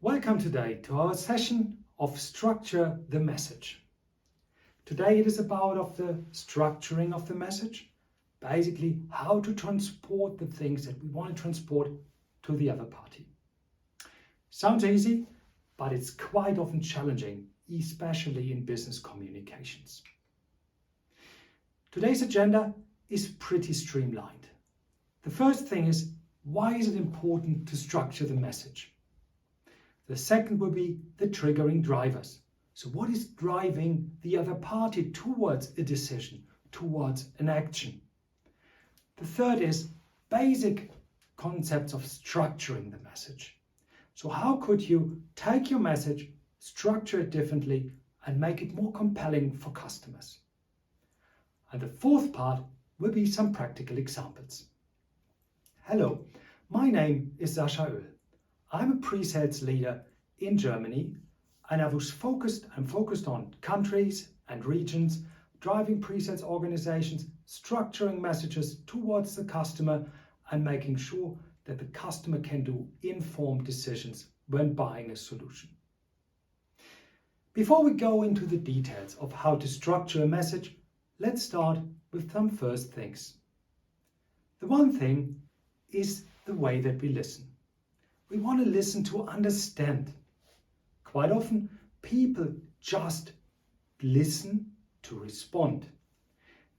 Welcome today to our session of Structure the Message. Today it is about the structuring of the message, basically how to transport the things that we want to transport to the other party. Sounds easy, but it's quite often challenging, especially in business communications. Today's agenda is pretty streamlined. The first thing is, why is it important to structure the message? The second will be the triggering drivers. So what is driving the other party towards a decision, towards an action? The third is basic concepts of structuring the message. So how could you take your message, structure it differently, and make it more compelling for customers? And the fourth part will be some practical examples. Hello, my name is Sascha Oehl. I'm a pre-sales leader in Germany, and I'm focused on countries and regions, driving pre-sales organizations, structuring messages towards the customer, and making sure that the customer can do informed decisions when buying a solution. Before we go into the details of how to structure a message, let's start with some first things. The one thing is the way that we listen. We want to listen to understand. Quite often, people just listen to respond.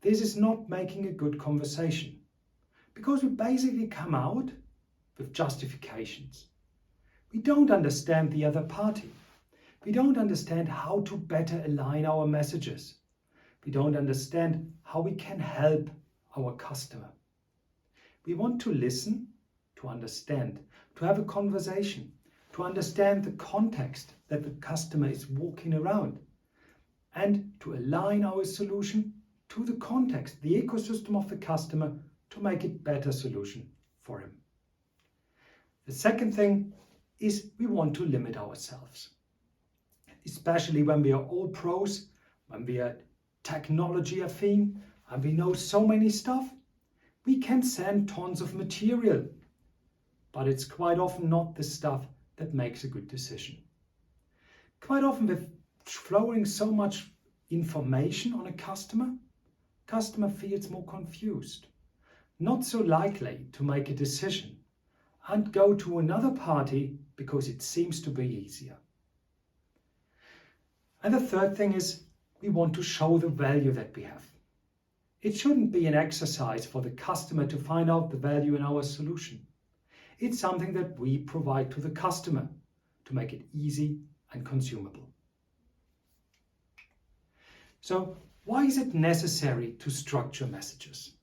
This is not making a good conversation because we basically come out with justifications. We don't understand the other party. We don't understand how to better align our messages. We don't understand how we can help our customer. We want to listen, to understand, to have a conversation, to understand the context that the customer is walking around, and to align our solution to the context, the ecosystem of the customer, to make it a better solution for him. The second thing is we want to limit ourselves, especially when we are all pros, when we are technology affine, and we know so many stuff. We can send tons of material, but it's quite often not the stuff that makes a good decision. Quite often with flowing so much information on a customer feels more confused, not so likely to make a decision, and go to another party because it seems to be easier. And the third thing is we want to show the value that we have. It shouldn't be an exercise for the customer to find out the value in our solution. It's something that we provide to the customer to make it easy and consumable. So, why is it necessary to structure messages?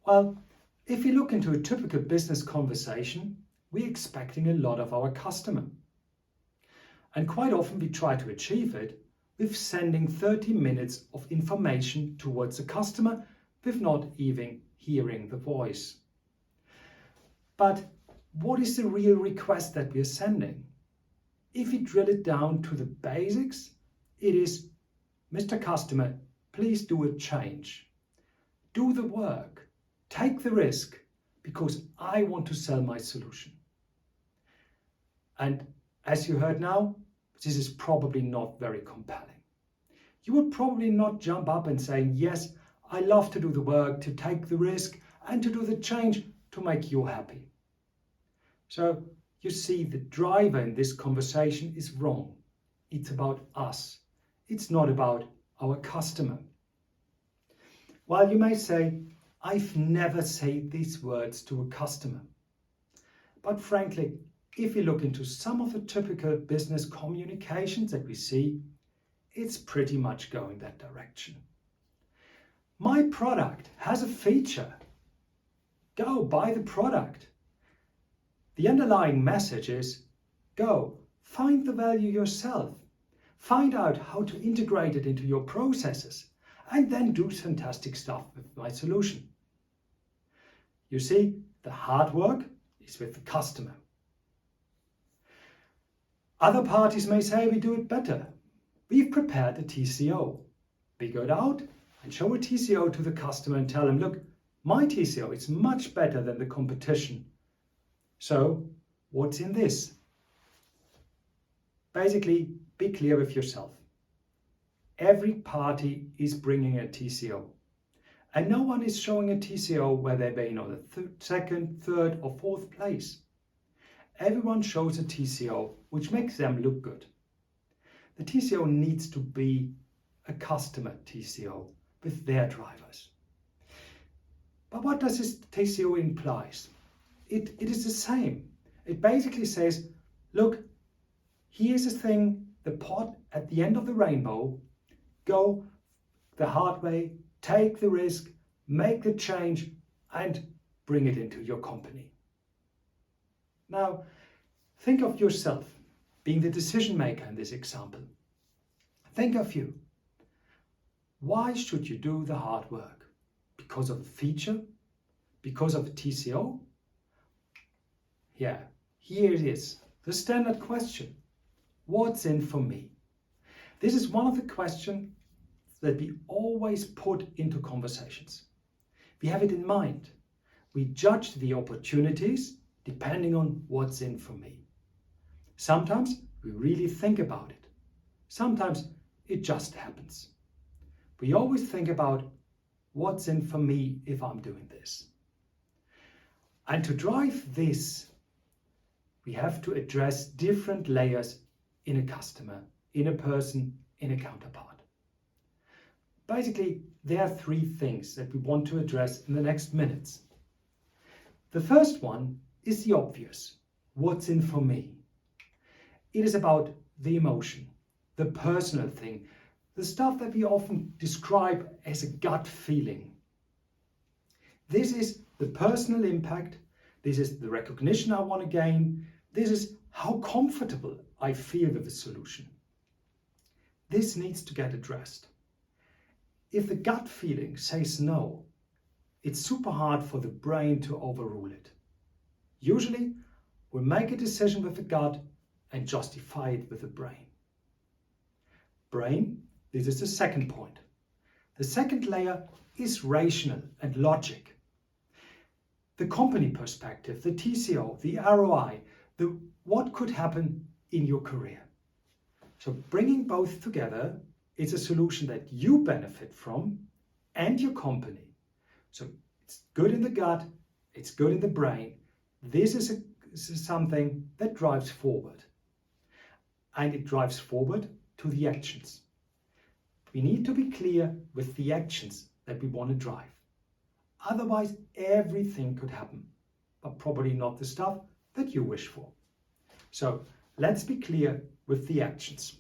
Well, if you look into a typical business conversation, we're expecting a lot of our customer. And quite often we try to achieve it with sending 30 minutes of information towards the customer with not even hearing the voice. But what is the real request that we are sending? If we drill it down to the basics, it is, Mr. Customer, please do a change. Do the work. Take the risk because I want to sell my solution. And as you heard now, this is probably not very compelling. You would probably not jump up and say, yes, I love to do the work, to take the risk and to do the change to make you happy. So you see, the driver in this conversation is wrong. It's about us. It's not about our customer. While you may say, I've never said these words to a customer. But frankly, if you look into some of the typical business communications that we see, it's pretty much going that direction. My product has a feature. Go buy the product. The underlying message is, go find the value yourself. Find out how to integrate it into your processes and then do fantastic stuff with my solution. You see, the hard work is with the customer. Other parties may say we do it better. We've prepared a TCO. We go out and show a TCO to the customer and tell them, look, my TCO is much better than the competition. So what's in this? Basically, be clear with yourself. Every party is bringing a TCO. And no one is showing a TCO where they've been on the second, third or fourth place. Everyone shows a TCO which makes them look good. The TCO needs to be a customer TCO with their drivers. But what does this TCO imply? It is the same. It basically says, look, here's a thing, the pot at the end of the rainbow, go the hard way, take the risk, make the change and bring it into your company. Now, think of yourself being the decision maker in this example. Think of you. Why should you do the hard work? Because of a feature? Because of a TCO? Yeah, here it is, the standard question. What's in for me? This is one of the questions that we always put into conversations. We have it in mind. We judge the opportunities depending on what's in for me. Sometimes we really think about it. Sometimes it just happens. We always think about what's in for me if I'm doing this. And to drive this, we have to address different layers in a customer, in a person, in a counterpart. Basically, there are three things that we want to address in the next minutes. The first one is the obvious. What's in for me? It is about the emotion, the personal thing, the stuff that we often describe as a gut feeling. This is the personal impact. This is the recognition I want to gain. This is how comfortable I feel with the solution. This needs to get addressed. If the gut feeling says no, it's super hard for the brain to overrule it. Usually, we make a decision with the gut and justify it with the brain. Brain, this is the second point. The second layer is rational and logic. The company perspective, the TCO, the ROI, what could happen in your career. So bringing both together is a solution that you benefit from and your company. So it's good in the gut, it's good in the brain. This is something that drives forward. And it drives forward to the actions. We need to be clear with the actions that we want to drive. Otherwise, everything could happen, but probably not the stuff that you wish for. So let's be clear with the actions.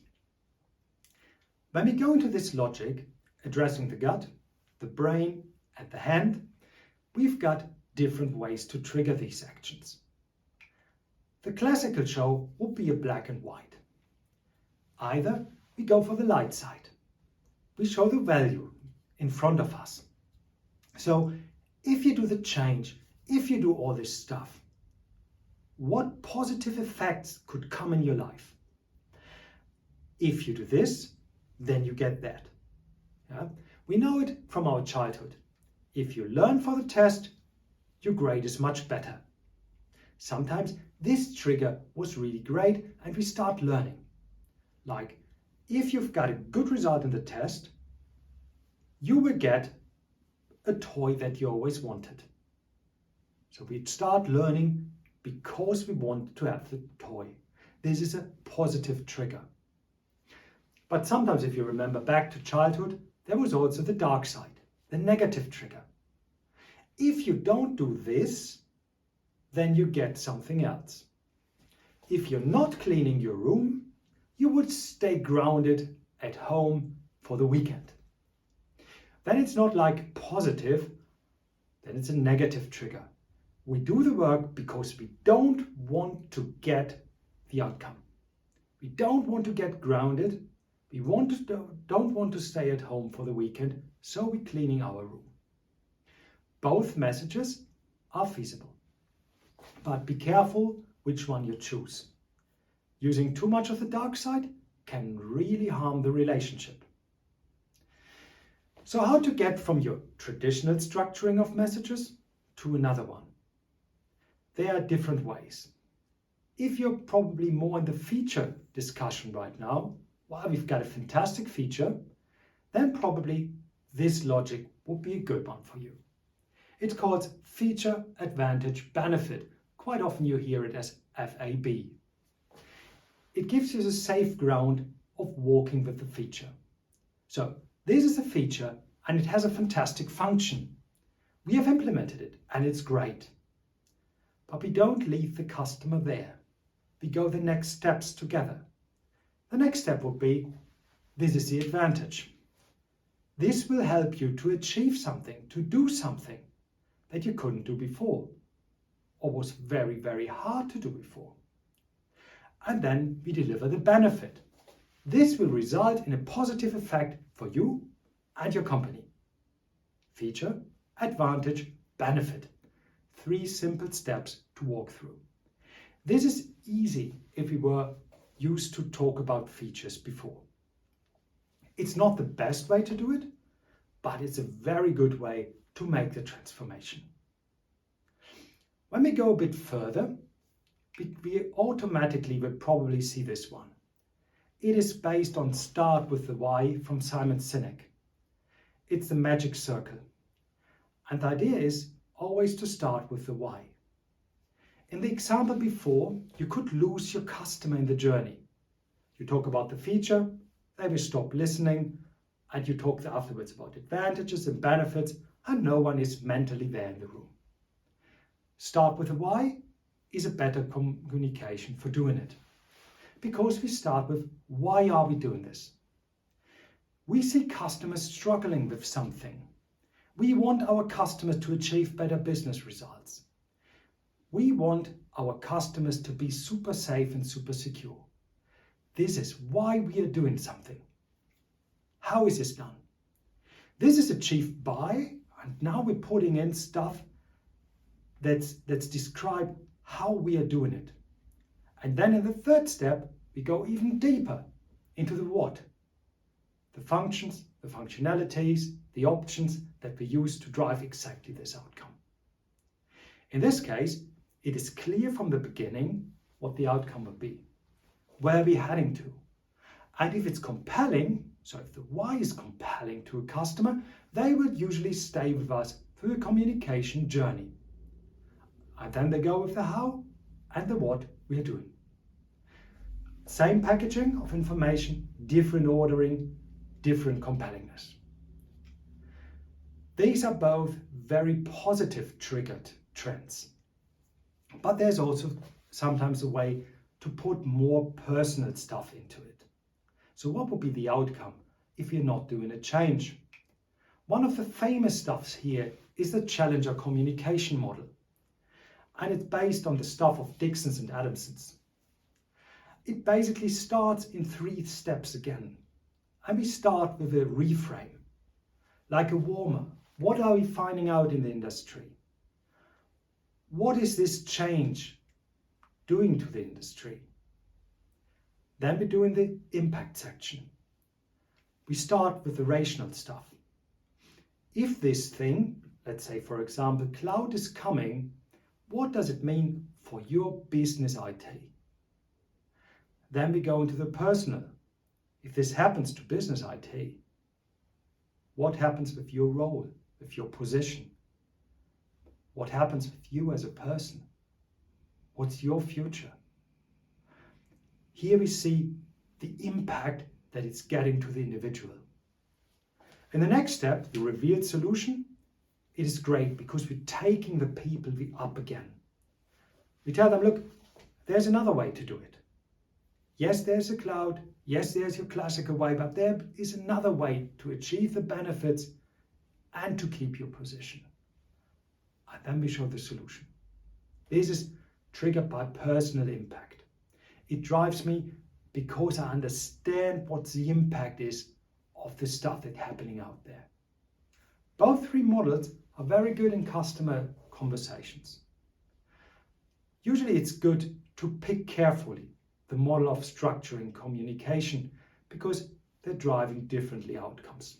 When we go into this logic, addressing the gut, the brain, and the hand, we've got different ways to trigger these actions. The classical show would be a black and white. Either we go for the light side. We show the value in front of us. So if you do the change, if you do all this stuff, what positive effects could come in your life? If you do this, then you get that. Yeah? We know it from our childhood. If you learn for the test, your grade is much better. Sometimes this trigger was really great and we start learning. Like, if you've got a good result in the test, you will get a toy that you always wanted. So we start learning because we want to have the toy. This is a positive trigger. But sometimes, if you remember back to childhood, there was also the dark side, the negative trigger. If you don't do this, then you get something else. If you're not cleaning your room, you would stay grounded at home for the weekend. Then it's not like positive, then it's a negative trigger. We do the work because we don't want to get the outcome. We don't want to get grounded. We don't want to stay at home for the weekend, so we're cleaning our room. Both messages are feasible. But be careful which one you choose. Using too much of the dark side can really harm the relationship. So how to get from your traditional structuring of messages to another one? There are different ways. If you're probably more in the feature discussion right now, well, we've got a fantastic feature, then probably this logic would be a good one for you. It's called Feature Advantage Benefit. Quite often you hear it as FAB. It gives you a safe ground of walking with the feature. So this is a feature and it has a fantastic function. We have implemented it and it's great. But we don't leave the customer there. We go the next steps together. The next step would be, this is the advantage. This will help you to achieve something, to do something that you couldn't do before, or was very, very hard to do before. And then we deliver the benefit. This will result in a positive effect for you and your company. Feature, advantage, benefit. 3 simple steps to walk through. This is easy if we were used to talk about features before. It's not the best way to do it, but it's a very good way to make the transformation. When we go a bit further, we automatically will probably see this one. It is based on Start with the Why from Simon Sinek. It's the magic circle. And the idea is always to start with the why. In the example before, you could lose your customer in the journey. You talk about the feature, they will stop listening, and you talk afterwards about advantages and benefits, and no one is mentally there in the room. Start with the why is a better communication for doing it. Because we start with, why are we doing this? We see customers struggling with something. We want our customers to achieve better business results. We want our customers to be super safe and super secure. This is why we are doing something. How is this done? This is achieved by, and now we're putting in stuff that's described how we are doing it. And then in the third step, we go even deeper into the what. The functions, the functionalities, the options that we use to drive exactly this outcome. In this case, it is clear from the beginning what the outcome will be, where we're heading to. And if it's compelling, so if the why is compelling to a customer, they will usually stay with us through the communication journey. And then they go with the how and the what we are doing. Same packaging of information, different ordering, different compellingness. These are both very positive triggered trends. But there's also sometimes a way to put more personal stuff into it. So what would be the outcome if you're not doing a change? One of the famous stuffs here is the Challenger communication model. And it's based on the stuff of Dixon's and Adamson's. It basically starts in 3 steps again. And we start with a reframe, like a warmer. What are we finding out in the industry? What is this change doing to the industry? Then we're doing the impact section. We start with the rational stuff. If this thing, let's say for example, cloud is coming, what does it mean for your business IT? Then we go into the personal. If this happens to business IT, what happens with your role, with your position? What happens with you as a person? What's your future? Here we see the impact that it's getting to the individual. In the next step, the revealed solution, it is great because we're taking the people up again. We tell them, look, there's another way to do it. Yes, there's a cloud. Yes, there's your classical way, but there is another way to achieve the benefits and to keep your position. And then we show the solution. This is triggered by personal impact. It drives me because I understand what the impact is of the stuff that's happening out there. Both 3 models are very good in customer conversations. Usually it's good to pick carefully the model of structuring communication because they're driving differently outcomes.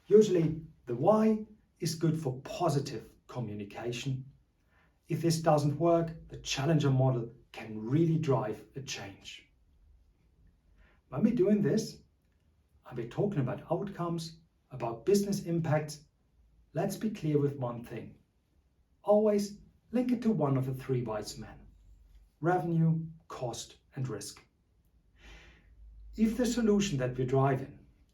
Usually the why is good for positive communication. If this doesn't work, the Challenger model can really drive a change. When we're doing this, and we're talking about outcomes, about business impacts, let's be clear with one thing. Always link it to one of the three wise men: revenue, cost, and risk. If the solution that we're driving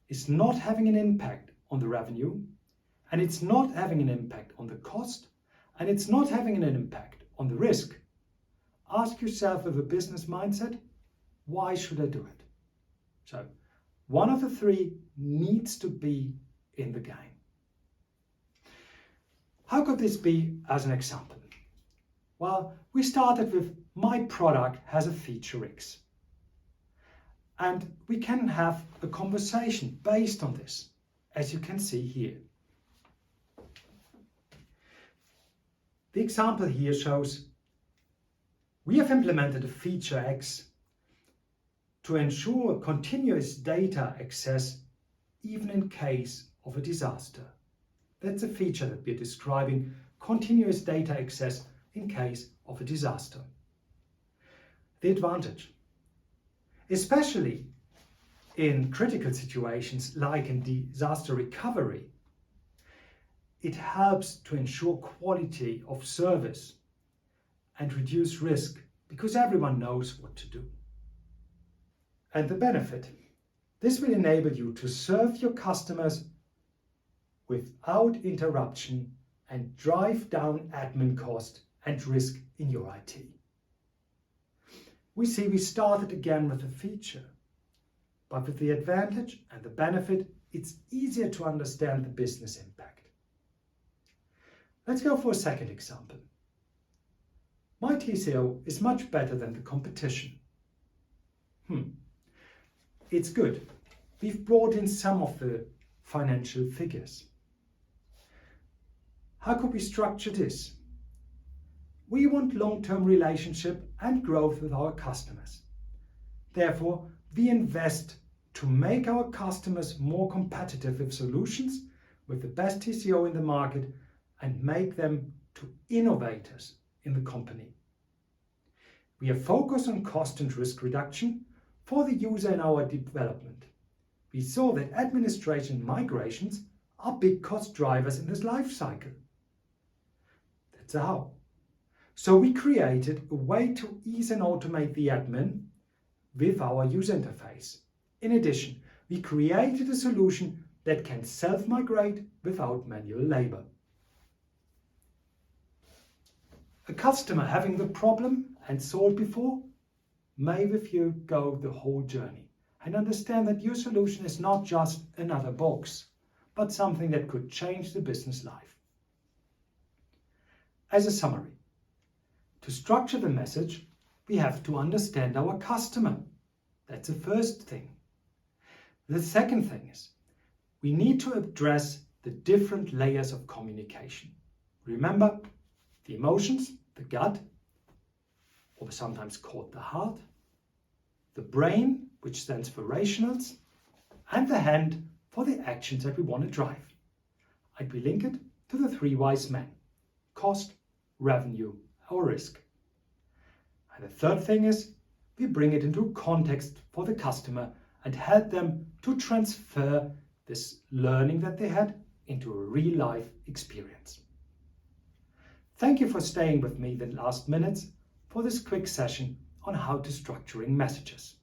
is not having an impact on the revenue, and it's not having an impact on the cost, and it's not having an impact on the risk, ask yourself with a business mindset, why should I do it? So one of the three needs to be in the game. How could this be as an example? Well, we started with my product has a feature X. And we can have a conversation based on this, as you can see here. The example here shows we have implemented a feature X to ensure continuous data access even in case of a disaster. That's a feature that we're describing, continuous data access in case of a disaster. The advantage, especially in critical situations like in disaster recovery, it helps to ensure quality of service and reduce risk because everyone knows what to do. And the benefit, this will enable you to serve your customers without interruption and drive down admin cost and risk in your IT. We see we started again with a feature, but with the advantage and the benefit, it's easier to understand the business impact. Let's go for a second example. My TCO is much better than the competition. It's good. We've brought in some of the financial figures. How could we structure this? We want long-term relationship and growth with our customers. Therefore, we invest to make our customers more competitive with solutions with the best TCO in the market and make them to innovators in the company. We are focused on cost and risk reduction for the user in our development. We saw that administration and migrations are big cost drivers in this life cycle. That's a how. So we created a way to ease and automate the admin with our user interface. In addition, we created a solution that can self-migrate without manual labor. A customer having the problem and saw it before may with you go the whole journey and understand that your solution is not just another box, but something that could change the business life. As a summary, to structure the message, we have to understand our customer. That's the first thing. The second thing is we need to address the different layers of communication. Remember the emotions, the gut, or sometimes called the heart, the brain, which stands for rationals, and the hand for the actions that we want to drive. And we link it to the three wise men: cost, revenue, or risk. And the third thing is we bring it into context for the customer and help them to transfer this learning that they had into a real life experience. Thank you for staying with me the last minutes for this quick session on how to structuring messages.